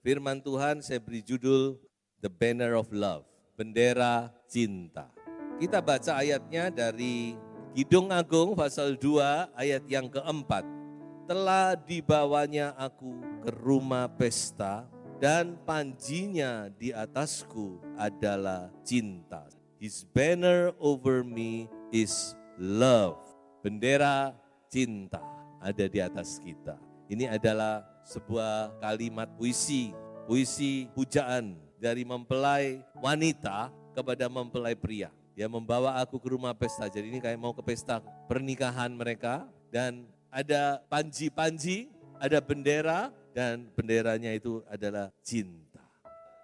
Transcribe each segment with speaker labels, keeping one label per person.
Speaker 1: Firman Tuhan saya beri judul The Banner of Love, bendera cinta. Kita baca ayatnya dari Kidung Agung pasal 2 ayat yang keempat. Telah dibawanya aku ke rumah pesta dan panjinya di atasku adalah cinta. His banner over me is love. Bendera cinta ada di atas kita. Ini adalah sebuah kalimat puisi pujaan dari mempelai wanita kepada mempelai pria. Dia membawa aku ke rumah pesta, jadi ini kayak mau ke pesta pernikahan mereka. Dan ada panji-panji, ada bendera, dan benderanya itu adalah cinta.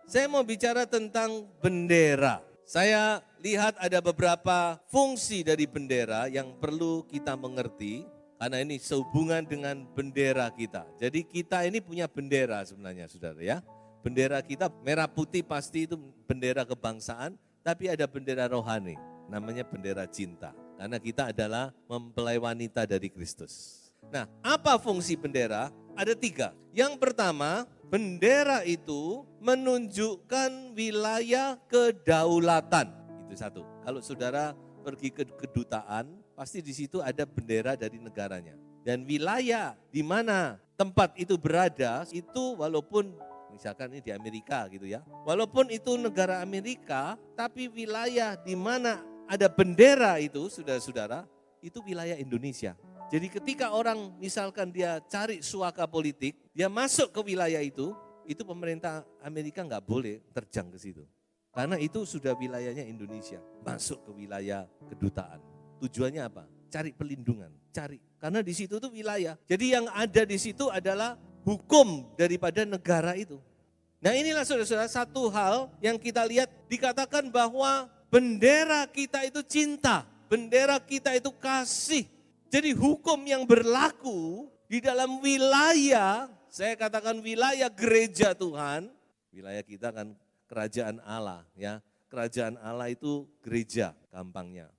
Speaker 1: Saya mau bicara tentang bendera. Saya lihat ada beberapa fungsi dari bendera yang perlu kita mengerti. Karena ini sehubungan dengan bendera kita. Jadi kita ini punya bendera sebenarnya saudara ya. Bendera kita merah putih pasti itu bendera kebangsaan. Tapi ada bendera rohani namanya bendera cinta. Karena kita adalah mempelai wanita dari Kristus. Nah apa fungsi bendera? Ada 3. Yang pertama bendera itu menunjukkan wilayah kedaulatan. Itu 1. Kalau saudara pergi ke kedutaan, pasti di situ ada bendera dari negaranya. Dan wilayah di mana tempat itu berada, itu walaupun misalkan ini di Amerika gitu ya. Walaupun itu negara Amerika, tapi wilayah di mana ada bendera itu, saudara-saudara, itu wilayah Indonesia. Jadi ketika orang misalkan dia cari suaka politik, dia masuk ke wilayah itu pemerintah Amerika nggak boleh terjang ke situ. Karena itu sudah wilayahnya Indonesia, masuk ke wilayah kedutaan. Tujuannya apa? Cari pelindungan, cari. Karena di situ tuh wilayah. Jadi yang ada di situ adalah hukum daripada negara itu. Nah inilah saudara-saudara satu hal yang kita lihat dikatakan bahwa bendera kita itu cinta, bendera kita itu kasih. Jadi hukum yang berlaku di dalam wilayah, saya katakan wilayah gereja Tuhan, wilayah kita kan kerajaan Allah ya. Kerajaan Allah itu gereja gampangnya.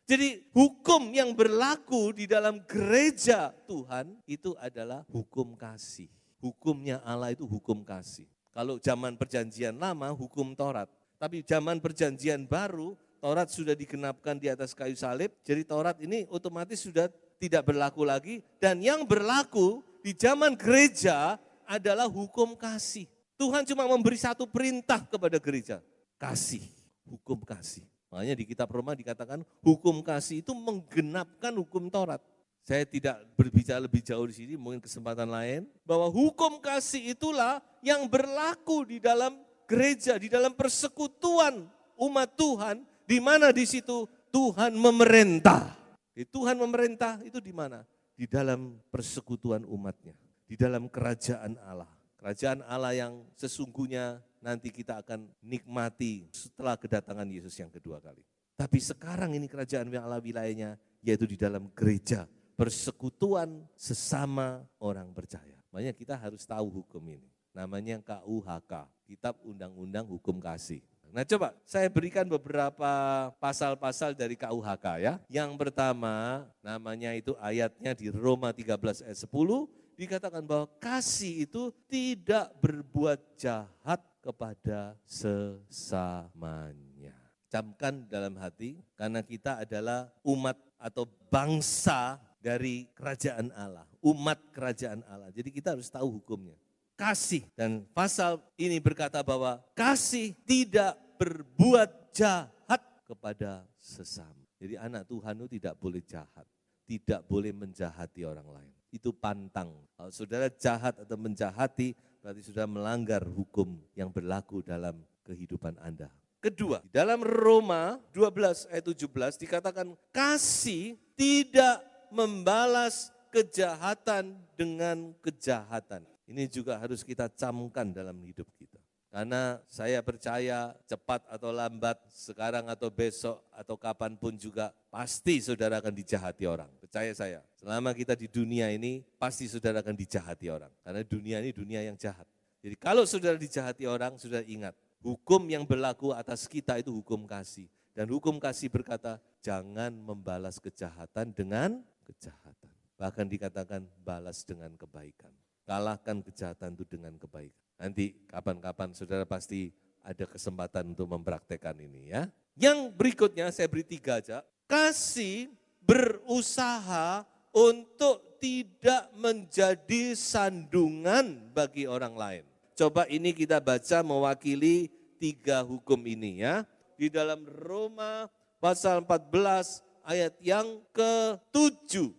Speaker 1: Jadi hukum yang berlaku di dalam gereja Tuhan itu adalah hukum kasih. Hukumnya Allah itu hukum kasih. Kalau zaman perjanjian lama hukum Taurat. Tapi zaman perjanjian baru Taurat sudah digenapkan di atas kayu salib. Jadi Taurat ini otomatis sudah tidak berlaku lagi. Dan yang berlaku di zaman gereja adalah hukum kasih. Tuhan cuma memberi satu perintah kepada gereja. Kasih, hukum kasih. Makanya di kitab Roma dikatakan hukum kasih itu menggenapkan hukum Taurat. Saya tidak berbicara lebih jauh di sini, mungkin kesempatan lain. Bahwa hukum kasih itulah yang berlaku di dalam gereja, di dalam persekutuan umat Tuhan. Di mana di situ Tuhan memerintah. Tuhan memerintah itu di mana? Di dalam persekutuan umatnya, di dalam kerajaan Allah. Kerajaan Allah yang sesungguhnya nanti kita akan nikmati setelah kedatangan Yesus yang kedua kali. Tapi sekarang ini kerajaan Allah wilayahnya yaitu di dalam gereja, persekutuan sesama orang percaya. Makanya kita harus tahu hukum ini. Namanya KUHK, Kitab Undang-Undang Hukum Kasih. Nah coba saya berikan beberapa pasal-pasal dari KUHK ya. Yang pertama namanya itu ayatnya di Roma 13 ayat 10. Dikatakan bahwa kasih itu tidak berbuat jahat kepada sesamanya. Camkan dalam hati, karena kita adalah umat atau bangsa dari kerajaan Allah. Umat kerajaan Allah, jadi kita harus tahu hukumnya. Kasih, dan pasal ini berkata bahwa kasih tidak berbuat jahat kepada sesama. Jadi anak Tuhan itu tidak boleh jahat, tidak boleh menjahati orang lain. Itu pantang. Kalau saudara jahat atau menjahati, berarti sudah melanggar hukum yang berlaku dalam kehidupan Anda. Kedua, dalam Roma 12 ayat 17 dikatakan kasih tidak membalas kejahatan dengan kejahatan. Ini juga harus kita camkan dalam hidup kita. Karena saya percaya cepat atau lambat, sekarang atau besok atau kapanpun juga pasti saudara akan dijahati orang. Percaya saya, selama kita di dunia ini pasti saudara akan dijahati orang. Karena dunia ini dunia yang jahat. Jadi kalau saudara dijahati orang, saudara ingat, hukum yang berlaku atas kita itu hukum kasih. Dan hukum kasih berkata, jangan membalas kejahatan dengan kejahatan. Bahkan dikatakan balas dengan kebaikan. Kalahkan kejahatan itu dengan kebaikan. Nanti kapan-kapan saudara pasti ada kesempatan untuk mempraktekkan ini ya. Yang berikutnya saya beri 3 aja. Kasih berusaha untuk tidak menjadi sandungan bagi orang lain. Coba ini kita baca mewakili 3 hukum ini ya. Di dalam Roma pasal 14 ayat yang ke-7.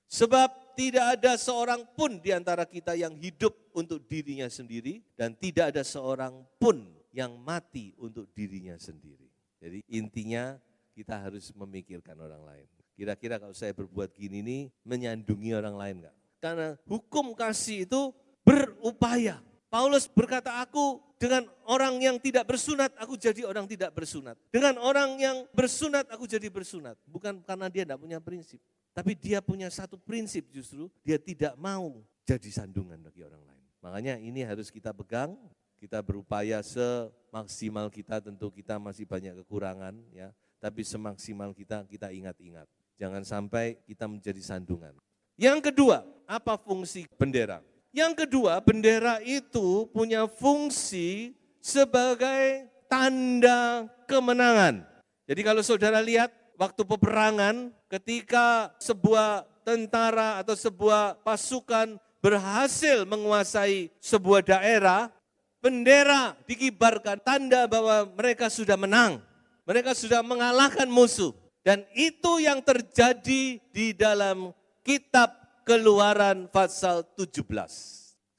Speaker 1: Sebab tidak ada seorang pun di antara kita yang hidup untuk dirinya sendiri dan tidak ada seorang pun yang mati untuk dirinya sendiri. Jadi intinya kita harus memikirkan orang lain. Kira-kira kalau saya berbuat gini nih menyandungi orang lain enggak? Karena hukum kasih itu berupaya. Paulus berkata, aku dengan orang yang tidak bersunat, aku jadi orang tidak bersunat. Dengan orang yang bersunat, aku jadi bersunat. Bukan karena dia tidak punya prinsip. Tapi dia punya satu prinsip justru, dia tidak mau jadi sandungan bagi orang lain. Makanya ini harus kita pegang, kita berupaya semaksimal kita, tentu kita masih banyak kekurangan ya. Tapi semaksimal kita ingat-ingat. Jangan sampai kita menjadi sandungan. Yang kedua, apa fungsi bendera? Yang kedua, bendera itu punya fungsi sebagai tanda kemenangan. Jadi kalau saudara lihat, waktu peperangan, ketika sebuah tentara atau sebuah pasukan berhasil menguasai sebuah daerah, bendera dikibarkan, tanda bahwa mereka sudah menang. Mereka sudah mengalahkan musuh. Dan itu yang terjadi di dalam kitab Keluaran pasal 17.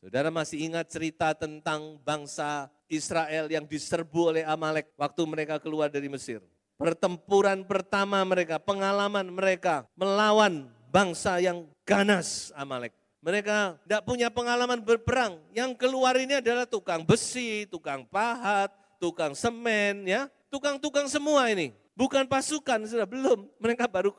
Speaker 1: Saudara masih ingat cerita tentang bangsa Israel yang diserbu oleh Amalek waktu mereka keluar dari Mesir. Pertempuran pertama mereka, pengalaman mereka melawan bangsa yang ganas Amalek. Mereka tidak punya pengalaman berperang. Yang keluar ini adalah tukang besi, tukang pahat, tukang semen, ya, tukang-tukang semua ini. Bukan pasukan, sudah belum. Mereka baru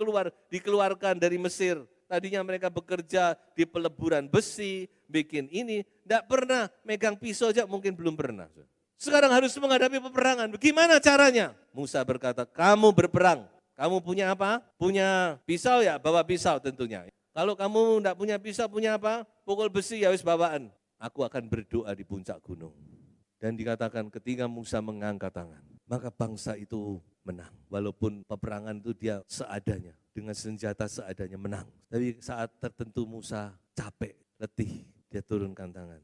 Speaker 1: dikeluarkan dari Mesir. Tadinya mereka bekerja di peleburan besi, bikin ini. Tidak pernah megang pisau aja, mungkin belum pernah. Sekarang harus menghadapi peperangan. Bagaimana caranya? Musa berkata, kamu berperang. Kamu punya apa? Punya pisau ya? Bawa pisau tentunya. Kalau kamu tidak punya pisau, punya apa? Pukul besi ya wis bawaan. Aku akan berdoa di puncak gunung. Dan dikatakan ketika Musa mengangkat tangan, maka bangsa itu menang. Walaupun peperangan itu dia seadanya, dengan senjata seadanya menang. Tapi saat tertentu Musa capek, letih, dia turunkan tangan.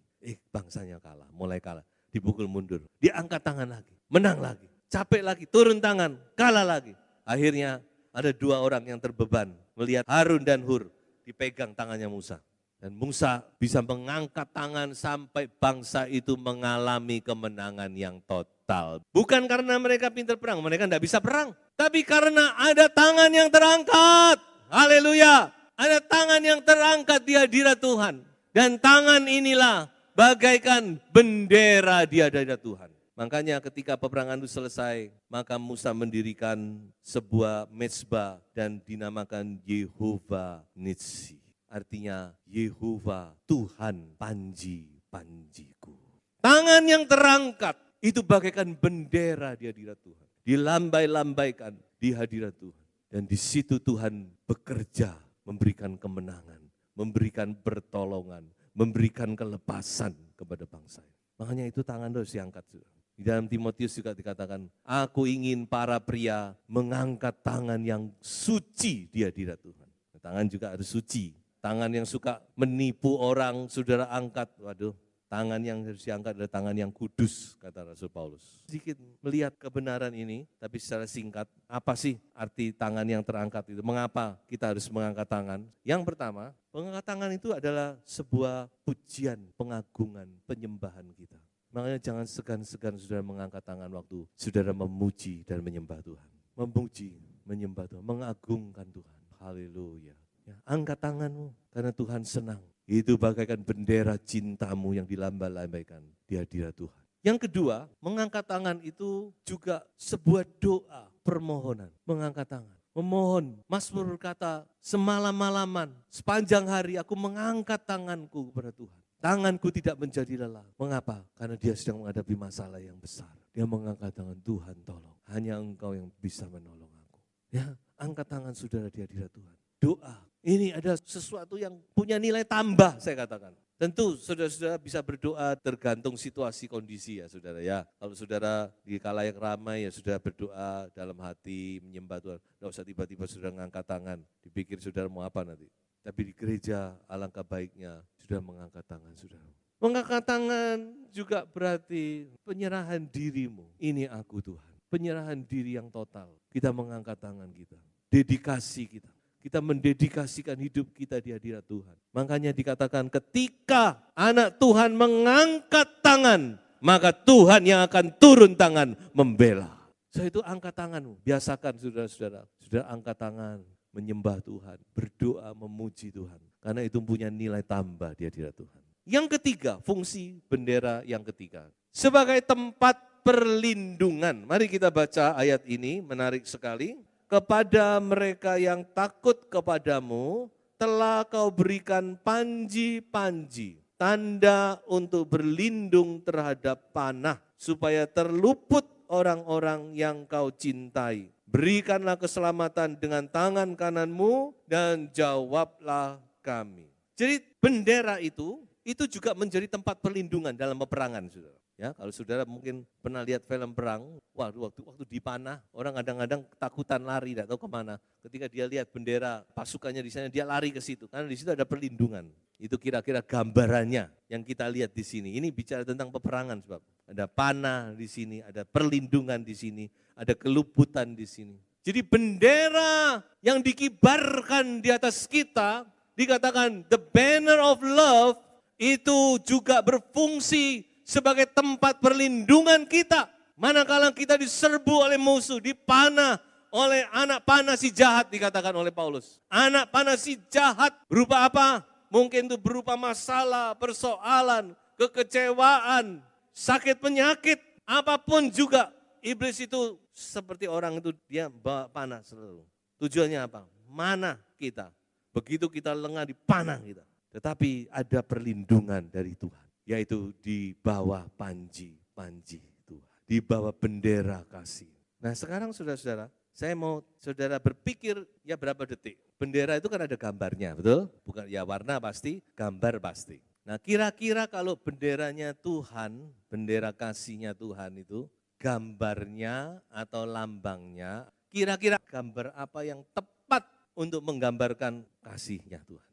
Speaker 1: Bangsanya kalah, mulai kalah. Dipukul mundur, dia angkat tangan lagi, menang lagi, capek lagi, turun tangan, kalah lagi. Akhirnya ada 2 orang yang terbeban, melihat Harun dan Hur dipegang tangannya Musa. Dan Musa bisa mengangkat tangan sampai bangsa itu mengalami kemenangan yang total. Bukan karena mereka pintar perang, mereka tidak bisa perang. Tapi karena ada tangan yang terangkat. Haleluya. Ada tangan yang terangkat di hadirat Tuhan. Dan tangan inilah bagaikan bendera di hadirat Tuhan. Makanya ketika peperangan itu selesai, maka Musa mendirikan sebuah mezbah dan dinamakan Yehovah Nitsi. Artinya Yehovah Tuhan panji-panjiku. Tangan yang terangkat itu bagaikan bendera di hadirat Tuhan. Dilambai-lambaikan di hadirat Tuhan. Dan di situ Tuhan bekerja memberikan kemenangan, memberikan pertolongan, memberikan kelepasan kepada bangsa. Makanya itu tangan harus diangkat. Di dalam Timotius juga dikatakan, aku ingin para pria mengangkat tangan yang suci di hadirat Tuhan. Tangan juga harus suci. Tangan yang suka menipu orang, saudara angkat. Waduh, tangan yang harus diangkat adalah tangan yang kudus, kata Rasul Paulus. Sedikit melihat kebenaran ini, tapi secara singkat, apa sih arti tangan yang terangkat itu? Mengapa kita harus mengangkat tangan? Yang pertama, mengangkat tangan itu adalah sebuah pujian, pengagungan, penyembahan kita. Makanya jangan segan-segan saudara mengangkat tangan waktu saudara memuji dan menyembah Tuhan. Memuji, menyembah Tuhan, mengagungkan Tuhan. Haleluya. Ya, angkat tanganmu karena Tuhan senang. Itu bagaikan bendera cintamu yang dilambaikan di hadirat Tuhan. Yang kedua, mengangkat tangan itu juga sebuah doa permohonan. Mengangkat tangan, memohon. Mazmur berkata, semalam-malaman, sepanjang hari aku mengangkat tanganku kepada Tuhan. Tanganku tidak menjadi lelah. Mengapa? Karena dia sedang menghadapi masalah yang besar. Dia mengangkat tangan, Tuhan tolong. Hanya Engkau yang bisa menolong aku. Ya, angkat tangan saudara di hadirat Tuhan. Doa. Ini ada sesuatu yang punya nilai tambah, saya katakan. Tentu saudara-saudara bisa berdoa tergantung situasi kondisi ya saudara ya. Kalau saudara di kalayak ramai ya saudara berdoa dalam hati menyembah Tuhan. Tidak usah tiba-tiba saudara ngangkat tangan, dipikir saudara mau apa nanti. Tapi di gereja alangkah baiknya sudah mengangkat tangan saudara. Mengangkat tangan juga berarti penyerahan dirimu. Ini aku Tuhan. Penyerahan diri yang total. Kita mengangkat tangan kita. Dedikasi kita. Kita mendedikasikan hidup kita di hadirat Tuhan. Makanya dikatakan ketika anak Tuhan mengangkat tangan, maka Tuhan yang akan turun tangan membela. So itu angkat tanganmu, biasakan saudara-saudara. Sudah angkat tangan, menyembah Tuhan, berdoa, memuji Tuhan. Karena itu punya nilai tambah di hadirat Tuhan. Yang ketiga, fungsi bendera yang ketiga. Sebagai tempat perlindungan. Mari kita baca ayat ini, menarik sekali. Kepada mereka yang takut kepadamu, telah kau berikan panji-panji, tanda untuk berlindung terhadap panah, supaya terluput orang-orang yang kau cintai. Berikanlah keselamatan dengan tangan kananmu dan jawablah kami. Jadi bendera itu juga menjadi tempat perlindungan dalam peperangan, saudara. Ya, kalau saudara mungkin pernah lihat film perang, waktu dipanah, orang kadang-kadang ketakutan lari, tidak tahu kemana. Ketika dia lihat bendera pasukannya di sana, dia lari ke situ, karena di situ ada perlindungan. Itu kira-kira gambarannya yang kita lihat di sini. Ini bicara tentang peperangan, sebab ada panah di sini, ada perlindungan di sini, ada keluputan di sini. Jadi bendera yang dikibarkan di atas kita, dikatakan the banner of love, itu juga berfungsi sebagai tempat perlindungan kita. Manakala kita diserbu oleh musuh, dipanah oleh anak panah si jahat, dikatakan oleh Paulus. Anak panah si jahat berupa apa? Mungkin itu berupa masalah, persoalan, kekecewaan, sakit penyakit, apapun juga. Iblis itu seperti orang itu, dia bawa panah selalu. Tujuannya apa? Mana kita. Begitu kita lengah dipanah kita. Tetapi ada perlindungan dari Tuhan. Yaitu di bawah panji-panji Tuhan. Di bawah bendera kasih. Nah sekarang saudara-saudara, saya mau saudara berpikir ya berapa detik. Bendera itu kan ada gambarnya, betul? Bukan ya warna pasti, gambar pasti. Nah kira-kira kalau benderanya Tuhan, bendera kasihnya Tuhan itu, gambarnya atau lambangnya, kira-kira gambar apa yang tepat untuk menggambarkan kasihnya Tuhan?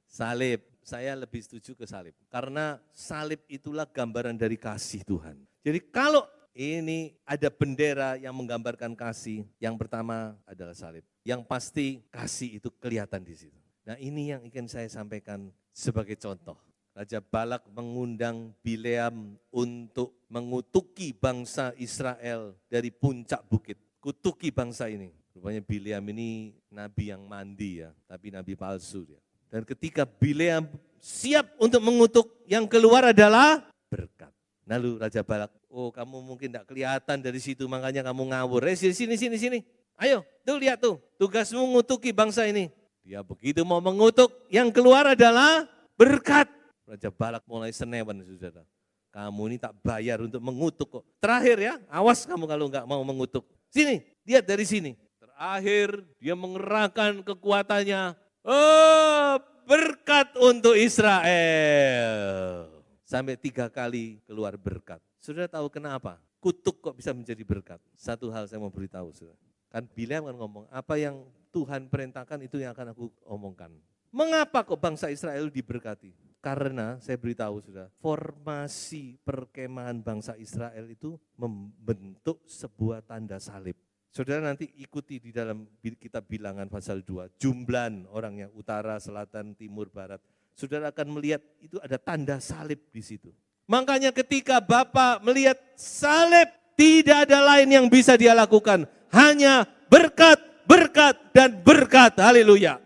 Speaker 1: Salib, saya lebih setuju ke salib. Karena salib itulah gambaran dari kasih Tuhan. Jadi kalau ini ada bendera yang menggambarkan kasih, yang pertama adalah salib. Yang pasti kasih itu kelihatan di situ. Nah ini yang ingin saya sampaikan sebagai contoh. Raja Balak mengundang Bileam untuk mengutuki bangsa Israel dari puncak bukit. Kutuki bangsa ini. Rupanya Bileam ini nabi yang mandi ya, tapi nabi palsu dia. Dan ketika Bileam siap untuk mengutuk, yang keluar adalah berkat. Lalu Raja Balak, oh kamu mungkin tidak kelihatan dari situ, makanya kamu ngawur. Sini. Ayo, tuh lihat tuh, tugasmu mengutuki bangsa ini. Dia begitu mau mengutuk, yang keluar adalah berkat. Raja Balak mulai senewan, saudara. Kamu ini tak bayar untuk mengutuk kok. Terakhir ya, awas kamu kalau enggak mau mengutuk. Sini, lihat dari sini. Terakhir dia mengerahkan kekuatannya. Oh, berkat untuk Israel. Sampai 3 kali keluar berkat. Saudara tahu kenapa? Kutuk kok bisa menjadi berkat. Satu hal saya mau beritahu, saudara. Kan Bileam kan ngomong, apa yang Tuhan perintahkan itu yang akan aku omongkan. Mengapa kok bangsa Israel diberkati? Karena saya beritahu saudara, formasi perkemahan bangsa Israel itu membentuk sebuah tanda salib. Saudara nanti ikuti di dalam kitab Bilangan pasal 2, jumlan orangnya utara, selatan, timur, barat. Saudara akan melihat itu ada tanda salib di situ. Makanya ketika Bapak melihat salib, tidak ada lain yang bisa dia lakukan. Hanya berkat, berkat, dan berkat. Haleluya.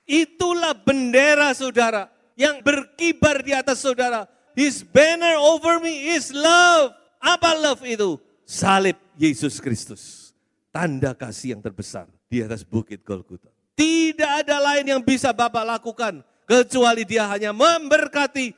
Speaker 1: Itulah bendera saudara yang berkibar di atas saudara. His banner over me is love. Apa love itu? Salib Yesus Kristus. Tanda kasih yang terbesar di atas bukit Golgota. Tidak ada lain yang bisa Bapak lakukan kecuali dia hanya memberkati,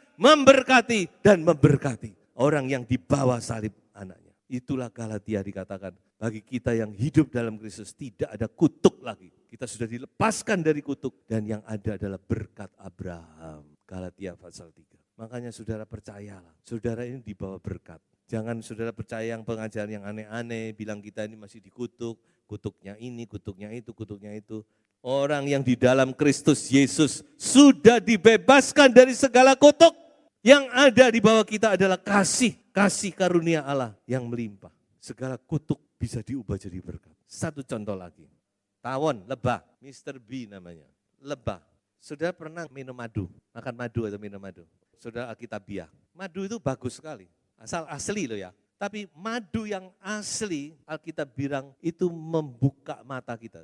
Speaker 1: dan memberkati orang yang di bawah salib anaknya. Itulah Galatia dikatakan, bagi kita yang hidup dalam Kristus tidak ada kutuk lagi. Kita sudah dilepaskan dari kutuk dan yang ada adalah berkat Abraham. Galatia pasal 3. Makanya saudara percayalah, saudara ini dibawa berkat. Jangan saudara percaya yang pengajaran yang aneh-aneh, bilang kita ini masih dikutuk, kutuknya ini, kutuknya itu, kutuknya itu. Orang yang di dalam Kristus Yesus sudah dibebaskan dari segala kutuk. Yang ada di bawah kita adalah kasih karunia Allah yang melimpah. Segala kutuk bisa diubah jadi berkat. Satu contoh lagi, tawon, lebah, Mr. B namanya, lebah. Saudara pernah minum madu, makan madu atau minum madu? Saudara Alkitabiah, madu itu bagus sekali, asal asli loh ya. Tapi madu yang asli, Alkitab bilang itu membuka mata kita.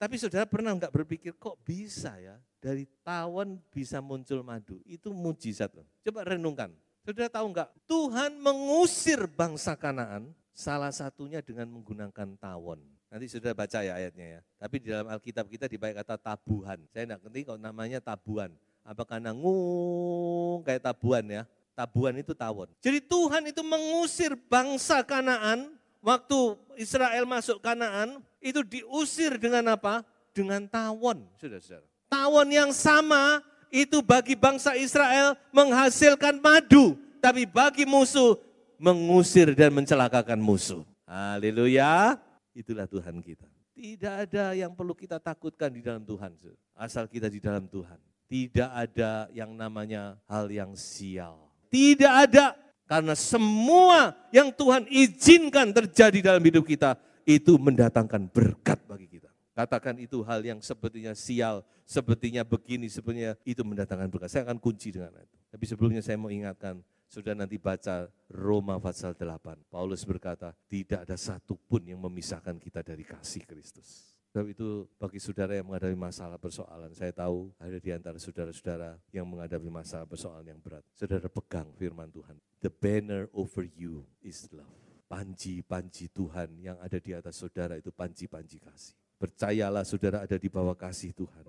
Speaker 1: Tapi saudara pernah enggak berpikir kok bisa ya dari tawon bisa muncul madu? Itu mujizat loh. Coba renungkan. Saudara tahu enggak? Tuhan mengusir bangsa Kanaan salah satunya dengan menggunakan tawon. Nanti saudara baca ya ayatnya ya. Tapi di dalam Alkitab kita dipakai kata tabuhan. Saya enggak ngerti kalau namanya tabuhan. Apakah nangung kayak tabuhan ya? Tabuhan itu tawon. Jadi Tuhan itu mengusir bangsa Kanaan. Waktu Israel masuk Kanaan, itu diusir dengan apa? Dengan tawon, saudara-saudara. Tawon yang sama, itu bagi bangsa Israel menghasilkan madu. Tapi bagi musuh, mengusir dan mencelakakan musuh. Haleluya, itulah Tuhan kita. Tidak ada yang perlu kita takutkan di dalam Tuhan, asal kita di dalam Tuhan. Tidak ada yang namanya hal yang sial. Tidak ada. Karena semua yang Tuhan izinkan terjadi dalam hidup kita, itu mendatangkan berkat bagi kita. Katakan itu hal yang sepertinya sial, sepertinya begini, sepertinya itu mendatangkan berkat. Saya akan kunci dengan itu. Tapi sebelumnya saya mau ingatkan, sudah nanti baca Roma pasal 8. Paulus berkata, tidak ada satupun yang memisahkan kita dari kasih Kristus. Sebab itu bagi saudara yang menghadapi masalah persoalan, saya tahu ada di antara saudara-saudara yang menghadapi masalah persoalan yang berat. Saudara pegang firman Tuhan. The banner over you is love. Panji-panji Tuhan yang ada di atas saudara itu panji-panji kasih. Percayalah saudara ada di bawah kasih Tuhan.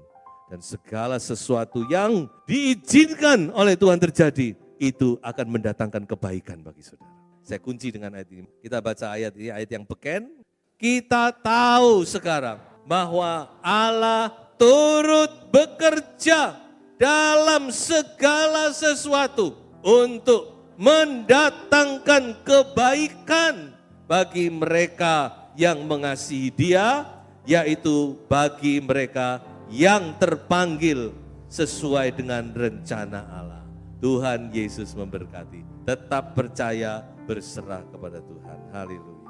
Speaker 1: Dan segala sesuatu yang diizinkan oleh Tuhan terjadi, itu akan mendatangkan kebaikan bagi saudara. Saya kunci dengan ayat ini. Kita baca ayat ini, ayat yang beken. Kita tahu sekarang bahwa Allah turut bekerja dalam segala sesuatu untuk mendatangkan kebaikan bagi mereka yang mengasihi Dia, yaitu bagi mereka yang terpanggil sesuai dengan rencana Allah. Tuhan Yesus memberkati. Tetap percaya, berserah kepada Tuhan. Haleluya.